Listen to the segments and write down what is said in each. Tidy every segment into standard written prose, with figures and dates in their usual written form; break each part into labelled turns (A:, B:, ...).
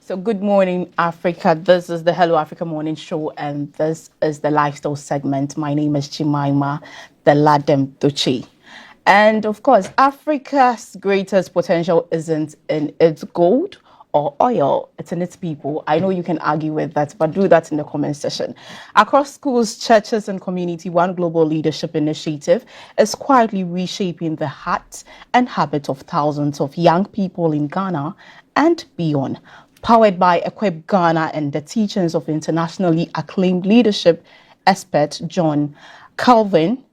A: So good morning, Africa. This is the Hello Africa Morning Show, and this is the lifestyle segment. My name is Chimaima, the Ladem Duchi. And of course, Africa's greatest potential isn't in its gold or oil, it's in its people. I know you can argue with that, but do that in the comment section. Across schools, churches, and community, One Global Leadership Initiative is quietly reshaping the hearts and habits of thousands of young people in Ghana and beyond. Powered by Equip Ghana and the teachings of internationally acclaimed leadership expert Calvin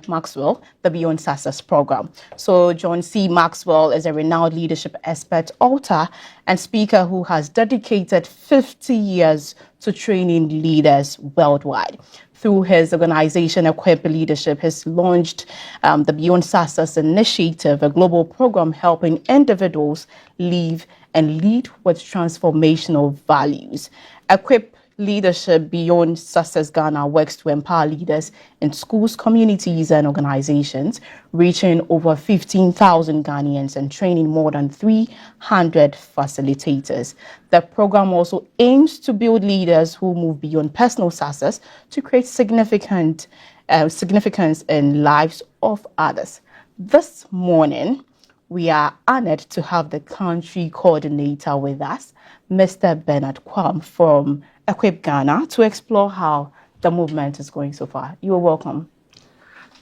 A: Maxwell, the Beyond Success program. So John C. Maxwell is a renowned leadership expert, author, and speaker who has dedicated 50 years to training leaders worldwide. Through his organization, Equip Leadership, has launched the Beyond Success Initiative, a global program helping individuals live and lead with transformational values. Equip Leadership Beyond Success Ghana works to empower leaders in schools, communities, and organizations, reaching over 15,000 Ghanaians and training more than 300 facilitators. The program also aims to build leaders who move beyond personal success to create significance in lives of others. This morning, we are honored to have the country coordinator with us, Mr. Bernard Kwam from Equip Ghana, to explore how the movement is going so far. You're welcome.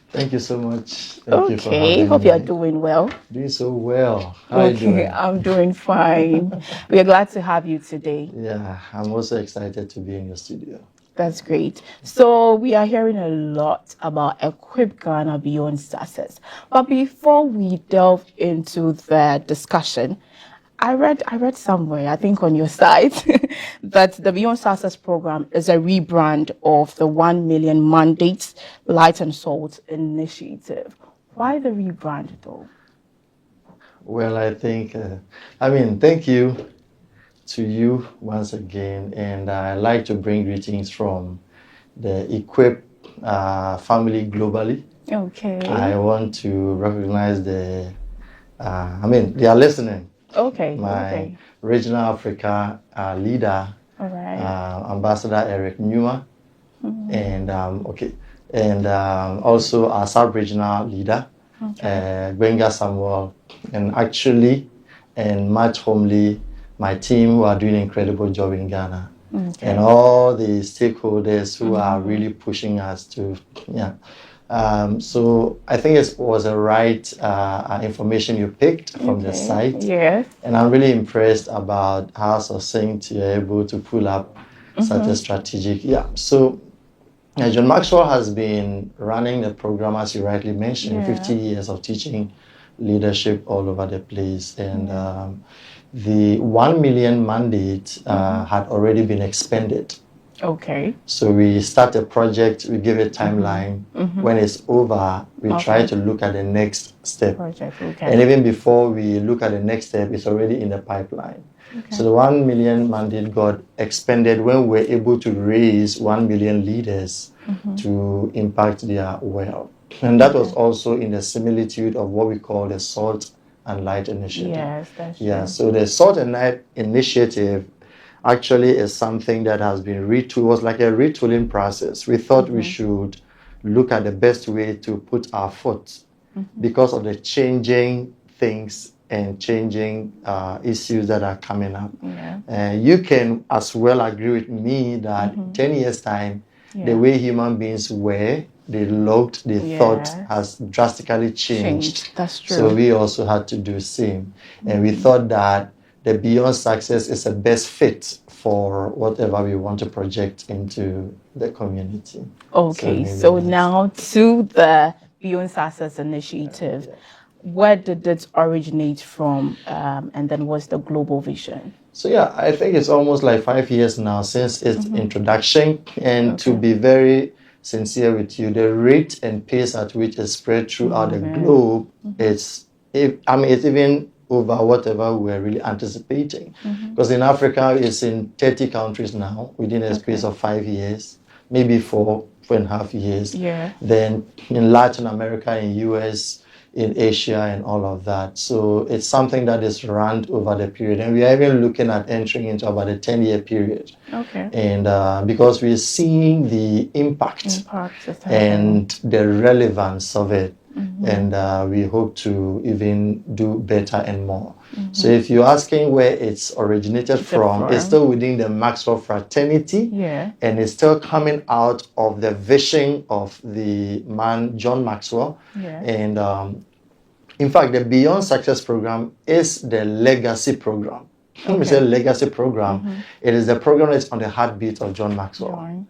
B: Thank you so much. Thank you for having
A: Okay, hope
B: me.
A: you're doing well.
B: Doing so well. How are you doing?
A: I'm doing fine. We are glad to have you today.
B: Yeah, I'm also excited to be in your studio.
A: That's great. So we are hearing a lot about Equip Ghana Beyond Success. But before we delve into the discussion, I read somewhere, I think on your site, that the Beyond Success program is a rebrand of the 1 million mandates Light and Salt initiative. Why the rebrand though?
B: Well, I think, thank you to you once again. And I'd like to bring greetings from the Equip family globally.
A: Okay.
B: I want to recognize they are listening.
A: Okay.
B: My Regional Africa leader,
A: All right.
B: Ambassador Eric Newman, and also our sub-regional leader, Gwenga Samuel, and actually, and Matt Homley, my team who are doing an incredible job in Ghana, and all the stakeholders who are really pushing us to, so I think it was a right information you picked from the site.
A: Yes.
B: And I'm really impressed about how succinct you're able to pull up such a strategic. So John Maxwell has been running the program, as you rightly mentioned, 50 years of teaching leadership all over the place. And the 1 million mandate had already been expended.
A: Okay.
B: So we start a project, we give a timeline. When it's over, we try to look at the next step. And even before we look at the next step, it's already in the pipeline. So the 1 million mandate got expended when we were able to raise 1 million leaders to impact their wealth. And that was also in the similitude of what we call the Salt and Light Initiative.
A: Yes, that's true.
B: So the Salt and Light Initiative actually is something that has been retooled. It was like a retooling process. We thought we should look at the best way to put our foot because of the changing things and changing issues that are coming up. You can as well agree with me that 10 years time, the way human beings were, they looked, they thought has drastically changed.
A: That's true.
B: So we also had to do the same. And we thought that the Beyond Success is the best fit for whatever we want to project into the community.
A: Okay, so now to the Beyond Success initiative. Where did it originate from, and then what's the global vision?
B: So I think it's almost like 5 years now since its introduction. And to be very sincere with you, the rate and pace at which it's spread throughout the globe, it's even over whatever we're really anticipating. Because in Africa, it's in 30 countries now within a space of 5 years, maybe 4.5 years. Then in Latin America, in US, in Asia and all of that. So it's something that is run over the period. And we are even looking at entering into about a 10-year period.
A: Okay.
B: And because we're seeing the impact and the relevance of it. And we hope to even do better and more. So if you're asking where it's originated from, it's still within the Maxwell fraternity. And it's still coming out of the vision of the man, John Maxwell. And in fact, the Beyond Success program is the legacy program. When we say legacy program, it is the program that's on the heartbeat of John Maxwell.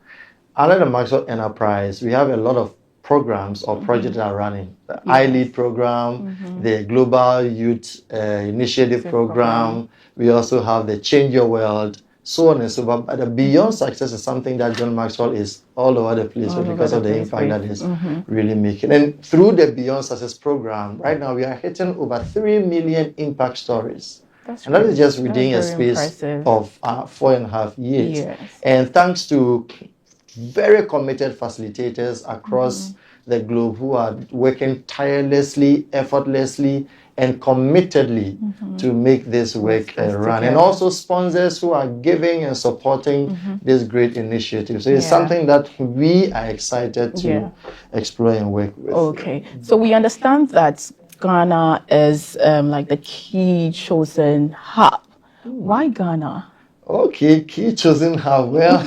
B: Under the Maxwell Enterprise, we have a lot of programs or projects that are running. The iLead program, the Global Youth Initiative program. We also have the Change Your World, so on and so forth. But the Beyond Success is something that John Maxwell is all over the place because of the impact that is really making. And through the Beyond Success program, right now we are hitting over 3 million impact stories. And that is just within a space of 4.5 years. And thanks to very committed facilitators across the globe who are working tirelessly, effortlessly, and committedly to make this work run. And also sponsors who are giving and supporting this great initiative. So it's something that we are excited to explore and work with.
A: Okay. So we understand that Ghana is like the key chosen hub. Why Ghana?
B: Okay, key chosen hub. Well,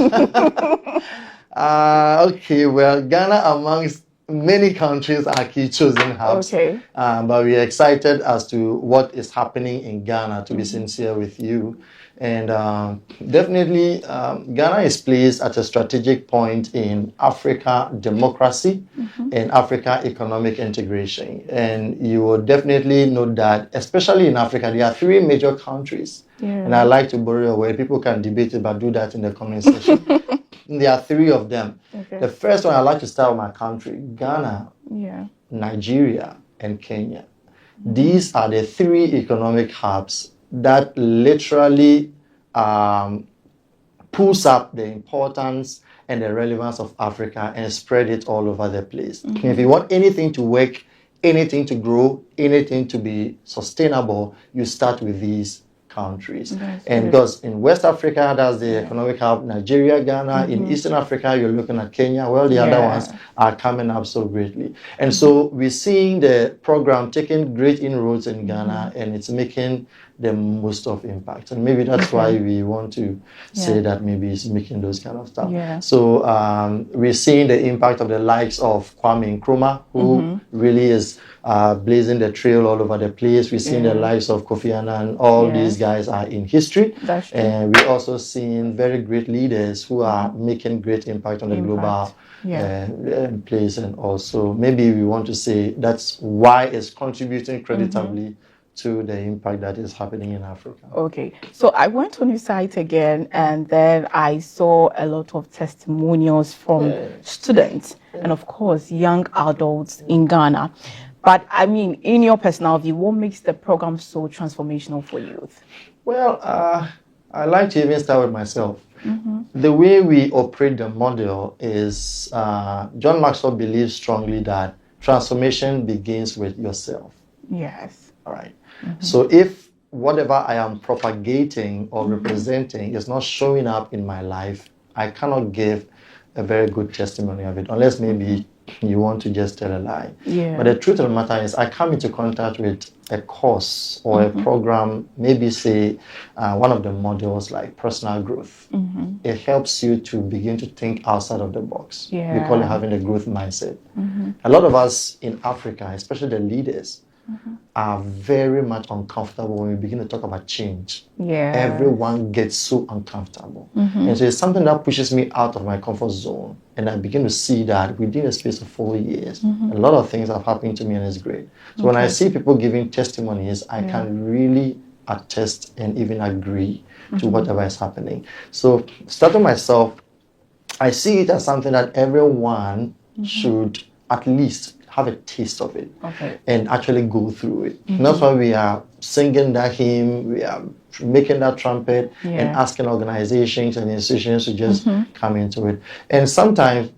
B: well, Ghana amongst many countries are key chosen hubs. But we are excited as to what is happening in Ghana, to be sincere with you. And definitely, Ghana is placed at a strategic point in Africa democracy and Africa economic integration. And you will definitely know that, especially in Africa, there are 3 major countries. And I like to borrow a word. People can debate it, but do that in the comment section. There are 3 of them. The first one, I like to start with my country, Ghana, Nigeria, and Kenya. These are the 3 economic hubs that literally pulls up the importance and the relevance of Africa and spread it all over the place. If you want anything to work, anything to grow, anything to be sustainable, you start with these countries. And because in West Africa, that's the economic hub, Nigeria, Ghana. In Eastern Africa, you're looking at Kenya. Well, the other ones are coming up so greatly. And so we're seeing the program taking great inroads in Ghana, and it's making the most of impact. And maybe that's why we want to say that maybe it's making those kind of stuff. So we're seeing the impact of the likes of Kwame Nkrumah, who really is blazing the trail all over the place. We're seeing the likes of Kofi Annan. All these guys are in history. And we're also seeing very great leaders who are making great impact on the global place. And also maybe we want to say that's why it's contributing creditably to the impact that is happening in Africa.
A: Okay, so I went on your site again, and then I saw a lot of testimonials from students and, of course, young adults in Ghana. But I mean, in your personal view, what makes the program so transformational for youth?
B: Well, I like to even start with myself. The way we operate the model is John Maxwell believes strongly that transformation begins with yourself. All right. So if whatever I am propagating or representing is not showing up in my life, I cannot give a very good testimony of it, unless maybe you want to just tell a lie. But the truth of the matter is, I come into contact with a course or a program, maybe say one of the modules like personal growth. It helps you to begin to think outside of the box. We call it having a growth mindset. A lot of us in Africa, especially the leaders, are very much uncomfortable when we begin to talk about change. Everyone gets so uncomfortable. And so it's something that pushes me out of my comfort zone. And I begin to see that within a space of 4 years, a lot of things have happened to me, and it's great. So when I see people giving testimonies, I can really attest and even agree to whatever is happening. So starting myself, I see it as something that everyone should at least have a taste of it and actually go through it. And that's why we are singing that hymn, we are making that trumpet and asking organizations and institutions to just come into it. And sometimes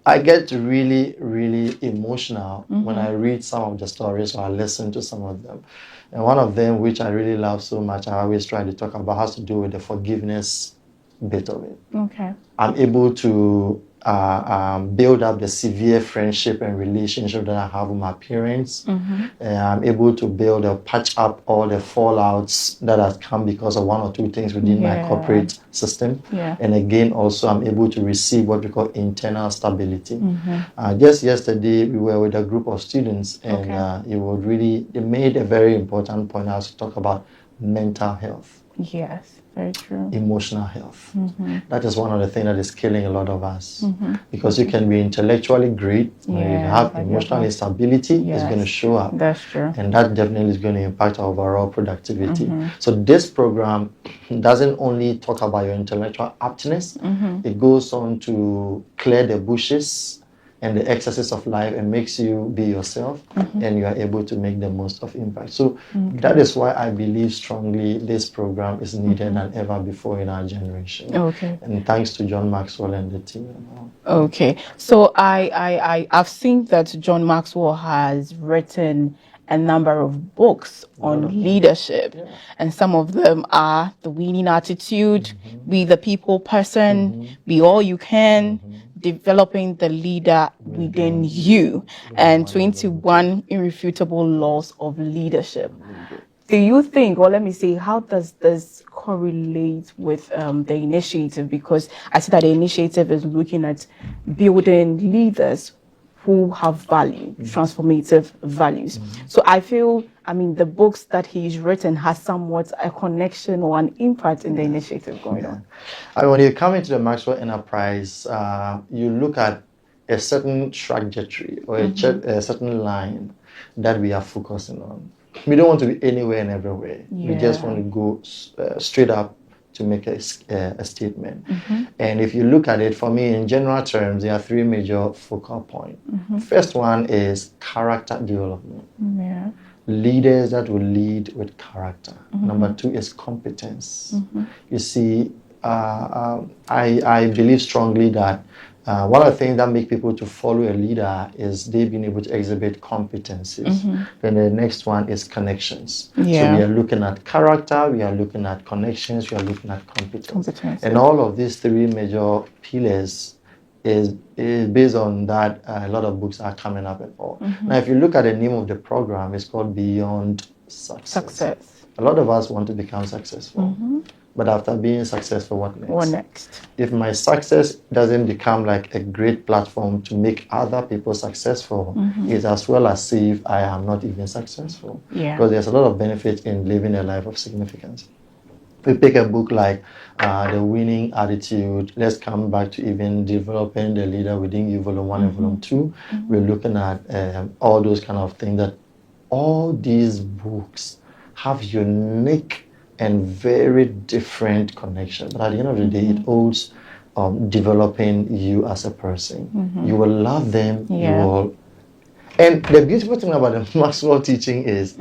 B: I get really, really emotional when I read some of the stories or I listen to some of them. And one of them, which I really love so much, I always try to talk about, has to do with the forgiveness bit of it.
A: Okay.
B: I'm able to build up the severe friendship and relationship that I have with my parents. I'm able to build or patch up all the fallouts that have come because of one or two things within my corporate system.
A: Yeah.
B: And again, also, I'm able to receive what we call internal stability. Just yesterday, we were with a group of students, and they made a very important point as to talk about mental health.
A: Yes. Very true.
B: Emotional health. That is one of the things that is killing a lot of us. Because you can be intellectually great, when you have emotional instability, it's going to show up.
A: That's true.
B: And that definitely is going to impact our overall productivity. So this program doesn't only talk about your intellectual aptness, it goes on to clear the bushes and the excesses of life and makes you be yourself, and you are able to make the most of impact. So that is why I believe strongly this program is needed than ever before in our generation.
A: Okay.
B: And thanks to John Maxwell and the team.
A: Okay. So I've seen that John Maxwell has written a number of books on leadership, and some of them are The Winning Attitude, Be the People Person, Be All You Can, Developing the Leader Within You, and 21 Irrefutable Laws of Leadership. Do you think, or let me say, how does this correlate with the initiative? Because I see that the initiative is looking at building leaders who have value, transformative values. So I feel, the books that he's written has somewhat a connection or an impact in the initiative going on.
B: When you come into the Maxwell Enterprise, you look at a certain trajectory or a certain line that we are focusing on. We don't want to be anywhere and everywhere. We just want to go straight up to make a statement. And if you look at it, for me, in general terms, there are three major focal points. First one is character development. Leaders that will lead with character. Number two is competence. You see, I believe strongly that one of the things that make people to follow a leader is they being able to exhibit competencies. Then the next one is connections. So we are looking at character, we are looking at connections, we are looking at competence. And all of these three major pillars is based on that. A lot of books are coming up and all. Now, if you look at the name of the program, it's called Beyond Success. A lot of us want to become successful. But after being successful, what next?
A: What next?
B: If my success doesn't become like a great platform to make other people successful, it's as well as if I am not even successful. Because there's a lot of benefit in living a life of significance. We pick a book like The Winning Attitude. Let's come back to even Developing the Leader Within You, Volume 1 and Volume 2. We're looking at all those kind of things, that all these books have unique and very different connections. But at the end of the day, it holds developing you as a person. You will love them. You will. And the beautiful thing about the Maxwell teaching is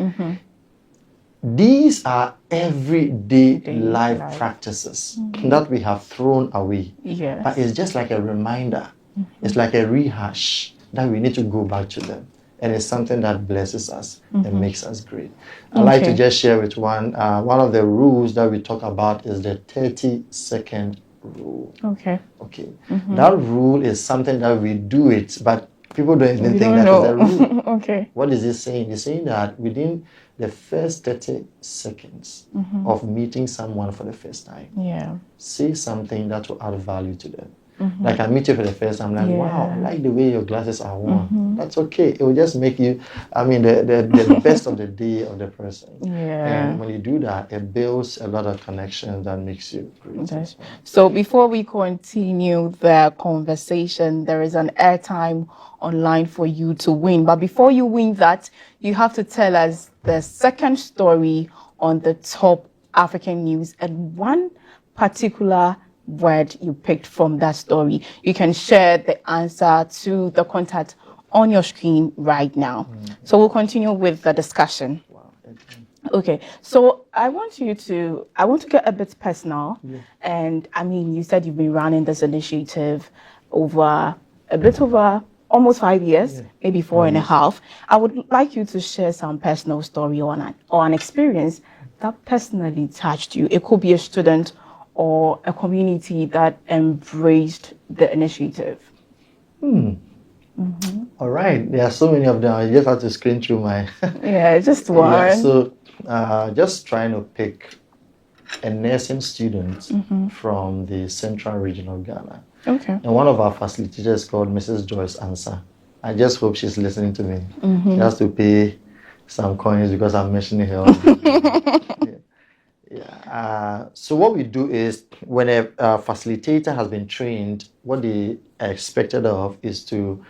B: these are everyday life practices that we have thrown away. But it's just like a reminder. It's like a rehash that we need to go back to them. And it's something that blesses us and makes us great. I'd like to just share with one of the rules that we talk about is the 30-second rule. Okay. That rule is something that we do it, but people don't even think that is a rule. What is it saying? It's saying that within the first 30 seconds of meeting someone for the first time, say something that will add value to them. Like I meet you for the first time, like, wow, I like the way your glasses are worn. That's okay. It will just make you, the best of the day of the person. And when you do that, it builds a lot of connections that makes you great.
A: So before we continue the conversation, there is an airtime online for you to win. But before you win that, you have to tell us the second story on the top African news and one particular word you picked from that story. You can share the answer to the contact on your screen right now. So we'll continue with the discussion. Okay, so I want to get a bit personal. And you said you've been running this initiative over a bit over almost 5 years, maybe four and a half. I would like you to share some personal story or an experience that personally touched you. It could be a student or a community that embraced the initiative.
B: All right, there are so many of them. I just have to screen through my.
A: Yeah, just one.
B: Yeah, so just trying to pick a nursing student from the central region of Ghana.
A: Okay.
B: And one of our facilitators is called Mrs. Joyce Ansa. I just hope she's listening to me. She has to pay some coins because I'm mentioning her. So what we do is when a facilitator has been trained, what they are expected of is to,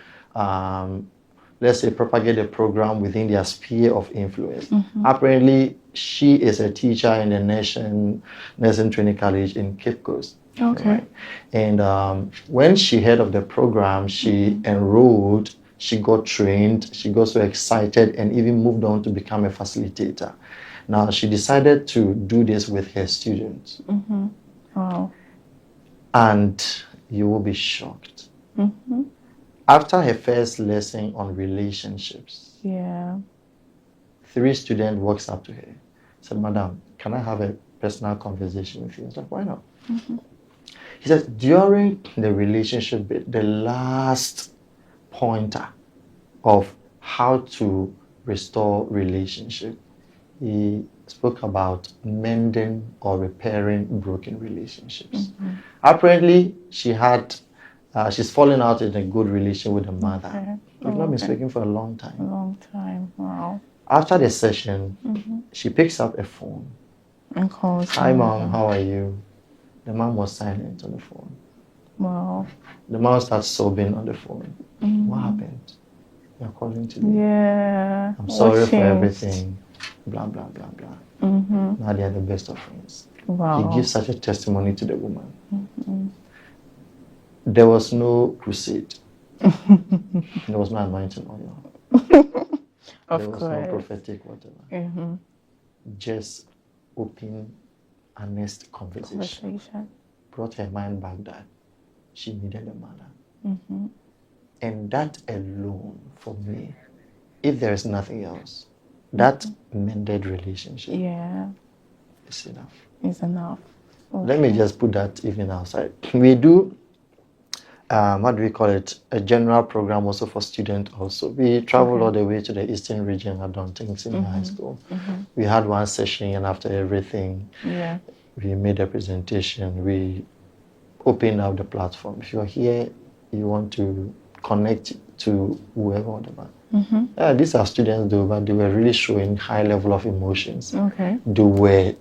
B: let's say, propagate a program within their sphere of influence. Apparently, she is a teacher in the nursing training college in Cape Coast.
A: Okay.
B: Right? And when she heard of the program, she enrolled, she got trained, she got so excited and even moved on to become a facilitator. Now, she decided to do this with her students.
A: Wow.
B: And you will be shocked. After her first lesson on relationships, 3 students walks up to her, said, "Madam, can I have a personal conversation with you?" She's like, "Why not?" He said, during the relationship bit, the last pointer of how to restore relationship, he spoke about mending or repairing broken relationships. Apparently, she's fallen out in a good relation with her mother. We've not been speaking for a long time.
A: Wow.
B: After the session, she picks up a phone
A: And calls.
B: "Hi, Mom, how are you?" The mom was silent on the phone.
A: Wow.
B: The mom starts sobbing on the phone. "What happened? You're calling today.
A: Yeah.
B: I'm sorry for everything. Blah, blah, blah, blah." Now they are the best of friends.
A: Wow.
B: He gives such a testimony to the woman. There was no crusade. There was no anointing oil. There was no prophetic whatever. Just open, honest conversation. Brought her mind back that she needed a mother. And that alone, for me, if there is nothing else, that mended relationship is enough.
A: It's enough. Okay.
B: Let me just put that even outside. We do, what do we call it, a general program also for students also. We travel all the way to the eastern region. I've done things in high school. We had one session, and after everything, we made a presentation. We opened up the platform. If you're here, you want to connect to whoever, whatever. These are students though, but they were really showing high level of emotions. They were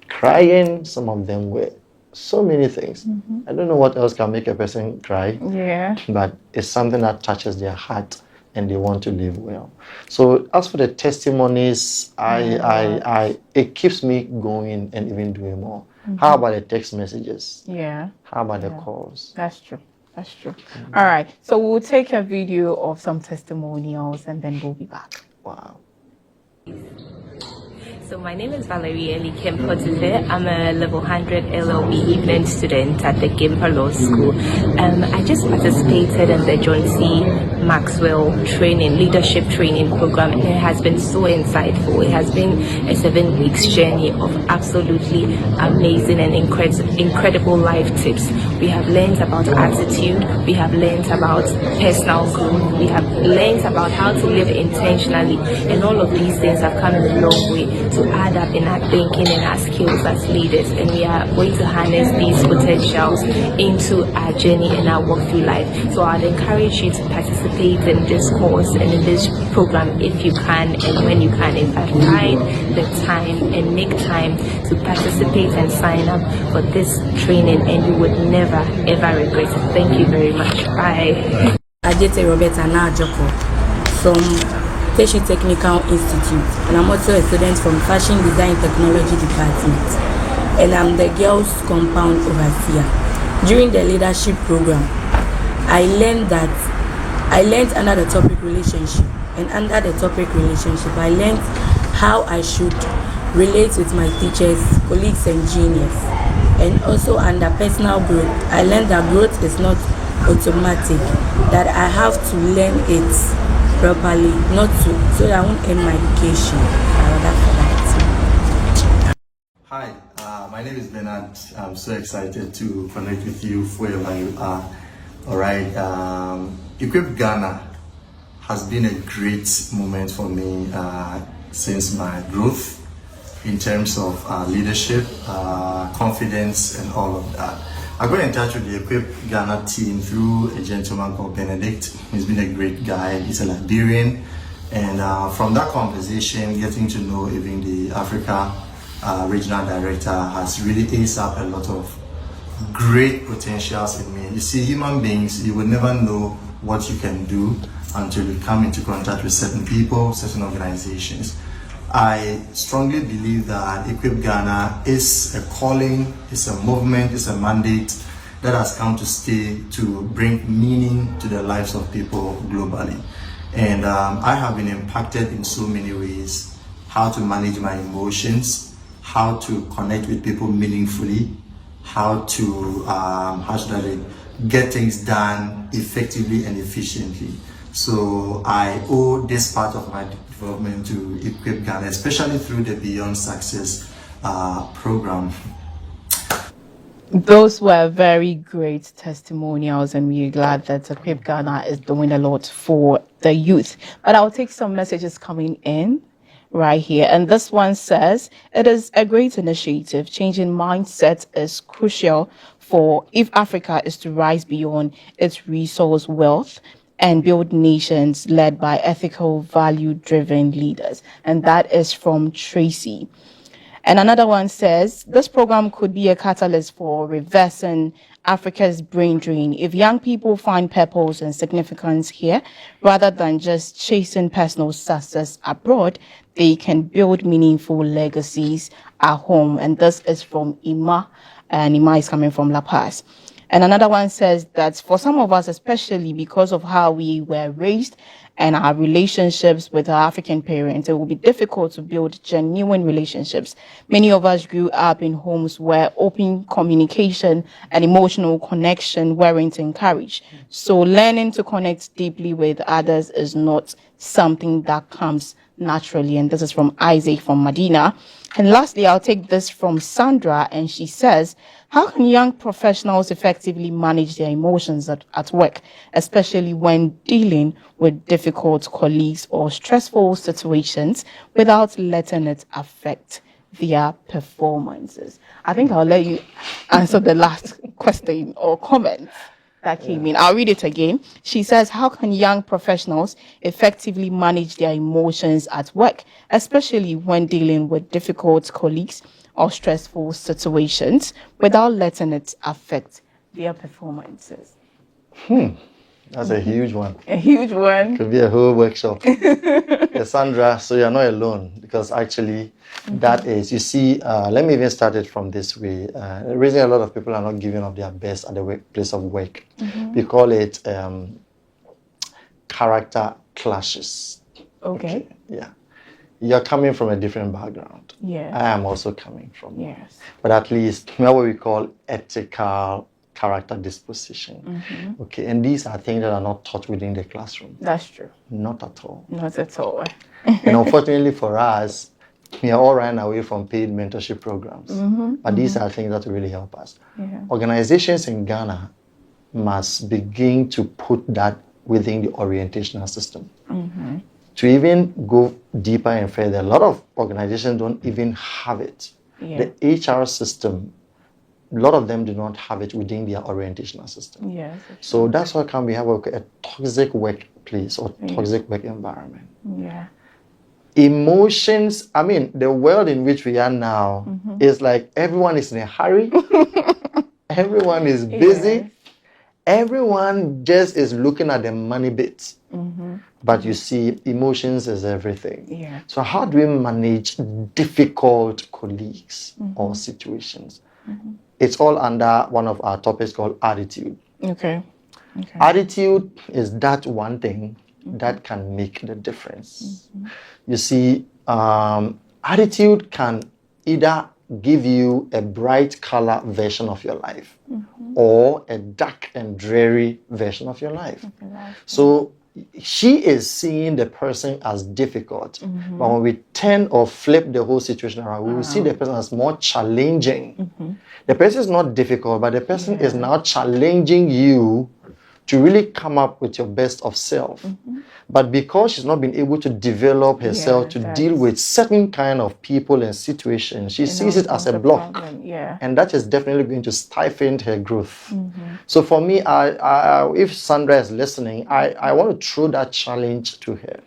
B: crying. Some of them were so many things. I don't know what else can make a person cry. But it's something that touches their heart and they want to live well. So as for the testimonies, it keeps me going and even doing more. How about the text messages? How about the calls?
A: That's true. That's true. All right. So we'll take a video of some testimonials and then we'll be back.
B: Wow.
C: So my name is Valerie Elikem Potife. I'm a level 100 LLB evening student at the Gimper Law School. I just participated in the John C. Maxwell leadership training program, and it has been so insightful. It has been a 7 weeks journey of absolutely amazing and incredible life tips. We have learned about attitude, we have learned about personal growth, we have learned about how to live intentionally, and all of these things have come a long way to add up in our thinking and our skills as leaders, and we are going to harness these potentials into our journey and our walk through life. So I'd encourage you to participate in this course and in this program if you can and when you can. In fact, find the time and make time to participate and sign up for this training, and you would never ever regret it. Thank you very much. Bye.
D: Ajete Roberta Najoko from Teshi Technical Institute, and I'm also a student from Fashion Design Technology Department, and I'm the girls compound overseer. During the leadership program, I learned under the topic relationship, and under the topic relationship, I learned how I should relate with my teachers, colleagues, and juniors. And also under personal growth, I learned that growth is not automatic that I have to learn it properly, not to so that I won't end my education. I rather for that.
B: Hi, my name is Bernard. I'm so excited to connect with you wherever you are. All right, Equip Ghana has been a great moment for me since my growth in terms of leadership, confidence, and all of that. I got in touch with the Equip Ghana team through a gentleman called Benedict. He's been a great guy. He's a Liberian, and from that conversation, getting to know even the Africa regional director has really aced up a lot of great potentials in me. You see, human beings, you will never know what you can do until you come into contact with certain people, certain organizations. I strongly believe that Equip Ghana is a calling, it's a movement, it's a mandate that has come to stay to bring meaning to the lives of people globally. And I have been impacted in so many ways: how to manage my emotions, how to connect with people meaningfully, how to get things done effectively and efficiently. So I owe this part of my development to Equip Ghana, especially through the Beyond Success program.
A: Those were very great testimonials, and we're glad that Equip Ghana is doing a lot for the youth. But I'll take some messages coming in right here. And this one says, it is a great initiative. Changing mindset is crucial for if Africa is to rise beyond its resource wealth and build nations led by ethical, value-driven leaders. And that is from Tracy. And another one says, this program could be a catalyst for reversing Africa's brain drain. If young people find purpose and significance here, rather than just chasing personal success abroad, they can build meaningful legacies at home. And this is from Ima, and Ima is coming from La Paz. And another one says that for some of us, especially because of how we were raised and our relationships with our African parents, it will be difficult to build genuine relationships. Many of us grew up in homes where open communication and emotional connection weren't encouraged. So learning to connect deeply with others is not something that comes naturally. And this is from Isaac from Medina. And lastly, I'll take this from Sandra, and she says, how can young professionals effectively manage their emotions at work, especially when dealing with difficult colleagues or stressful situations without letting it affect their performances? I think I'll let you answer the last question or comment that came in. I'll read it again. She says, how can young professionals effectively manage their emotions at work, especially when dealing with difficult colleagues or stressful situations without letting it affect their performances?
B: That's a huge one.
A: A huge one.
B: Could be a whole workshop. Sandra, so you're not alone, because actually that is, you see, let me even start it from this way. The reason a lot of people are not giving up their best at the place of work, we call it character clashes.
A: Okay.
B: Yeah. You're coming from a different background.
A: Yeah.
B: I am also coming from.
A: Yes.
B: But at least what we call ethical character disposition. Okay, and these are things that are not taught within the classroom.
A: That's true.
B: Not at all.
A: Not at all.
B: And unfortunately for us, we are all running away from paid mentorship programs. But these are things that really help us.
A: Yeah.
B: Organizations in Ghana must begin to put that within the orientational system. To even go deeper and further, a lot of organizations don't even have it.
A: Yeah.
B: The HR system, a lot of them do not have it within their orientational system.
A: Yes.
B: So that's why we have a toxic workplace or toxic work environment.
A: Yeah.
B: Emotions, I mean, the world in which we are now is like everyone is in a hurry, everyone is busy,
A: Yes.
B: everyone just is looking at the money bits. But you see, emotions is everything.
A: Yeah.
B: So how do we manage difficult colleagues or situations? It's all under one of our topics called attitude.
A: Okay.
B: Attitude is that one thing that can make the difference. You see, attitude can either give you a bright color version of your life, or a dark and dreary version of your life. So she is seeing the person as difficult, but when we turn or flip the whole situation around, we will see the person as more challenging. The person is not difficult, but the person is now challenging you to really come up with your best of self. But because she's not been able to develop herself to deal with certain kind of people and situations, she sees it as a block. And that is definitely going to stifle her growth. So for me, if Sandra is listening, I want to throw that challenge to her.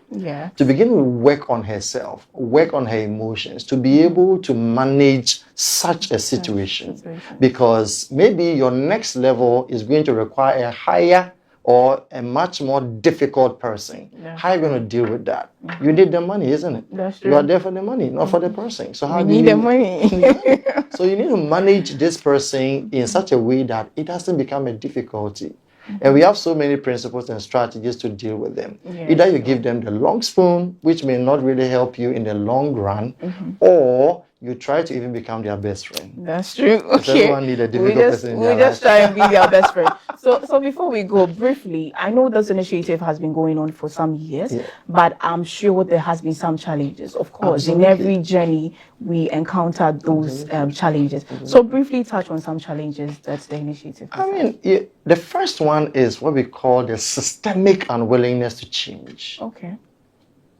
B: To begin to work on herself, work on her emotions, to be able to manage such a situation. Because maybe your next level is going to require a higher or a much more difficult person. How are you going to deal with that? You need the money, isn't it?
A: That's true.
B: You are there for the money, not for the person. So how
A: You
B: do you
A: need the money.
B: So you need to manage this person in such a way that it doesn't become a difficulty. And we have so many principles and strategies to deal with them. Either you give them the long spoon, which may not really help you in the long run, or you try to even become their best friend.
A: That's true.
B: Because everyone needs a difficult person in their
A: We just
B: life.
A: try and be their best friend. So before we go, briefly, I know this initiative has been going on for some years, but I'm sure there has been some challenges. Of course, in every journey, we encounter those challenges. So briefly touch on some challenges that the initiative has.
B: I mean, the first one is what we call the systemic unwillingness to change.
A: Okay.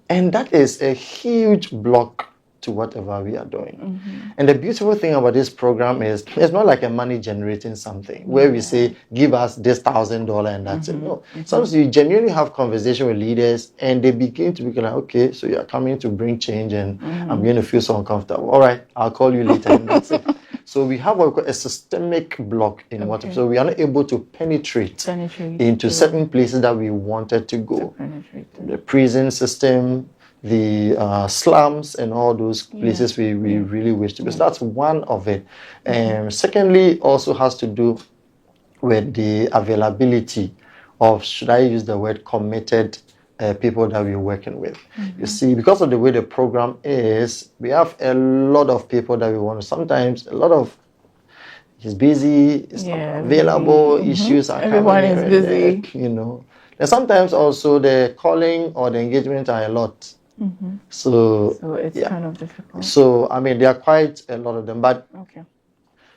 B: And that is a huge block to whatever we are doing. And the beautiful thing about this program is it's not like a money generating something where we say, give us this $1,000 and that's it. No. Sometimes you genuinely have conversation with leaders and they begin to be like, okay, so you're coming to bring change and I'm going to feel so uncomfortable. All right, I'll call you later and that's it. So we have what we call a systemic block in what, so we are not able to penetrate into certain places that we wanted to go. The prison system, the slums and all those places we really wish to be. So that's one of it. And secondly, also has to do with the availability of, should I use the word, committed people that we're working with. You see, because of the way the program is, we have a lot of people that we want to, sometimes a lot of, he's busy, it's not available, issues are
A: Everyone
B: coming.
A: is busy.
B: You know. And sometimes also the calling or the engagement are a lot. So
A: it's kind of difficult.
B: So, I mean, there are quite a lot of them, but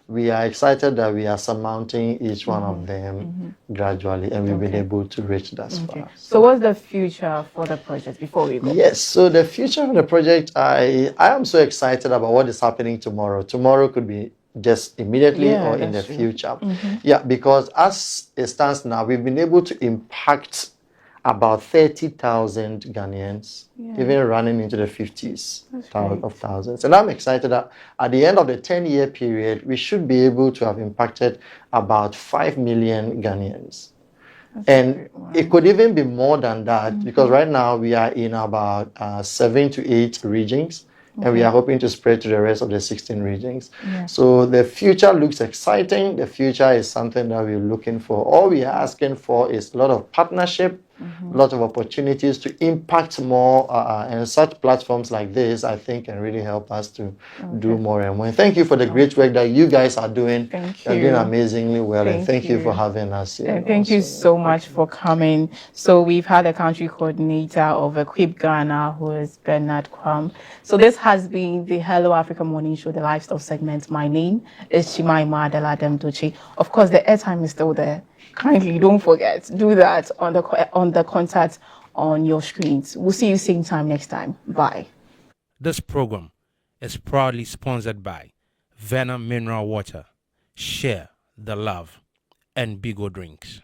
B: we are excited that we are surmounting each one of them gradually, and we've been able to reach that far.
A: So what's the future for the project before we go?
B: Yes, so the future of the project, I am so excited about what is happening tomorrow. Tomorrow could be just immediately or in the future. Yeah, because as it stands now, we've been able to impact about 30,000 Ghanaians, even running into the 50s of thousands. And I'm excited that at the end of the 10-year period, we should be able to have impacted about 5 million Ghanaians. And it could even be more than that, because right now we are in about 7 to 8 regions. And we are hoping to spread to the rest of the 16 regions. So the future looks exciting. The future is something that we're looking for. All we are asking for is a lot of partnership, a lot of opportunities to impact more. And such platforms like this, I think, can really help us to do more and more. Thank you for the great work that you guys are doing.
A: Thank you.
B: You're doing amazingly well. And thank you for having us here.
A: And thank you so much for coming. So we've had a country coordinator of Equip Ghana, who is Bernard Kwam. So this has been the Hello Africa Morning Show, the lifestyle segment. My name is Chimaima Adeladem Dochi. Of course, the airtime is still there. Kindly don't forget, do that on the contact on your screens. We'll see you same time next time. Bye.
E: This program is proudly sponsored by Venom Mineral Water, Share the Love, and Bigo Drinks.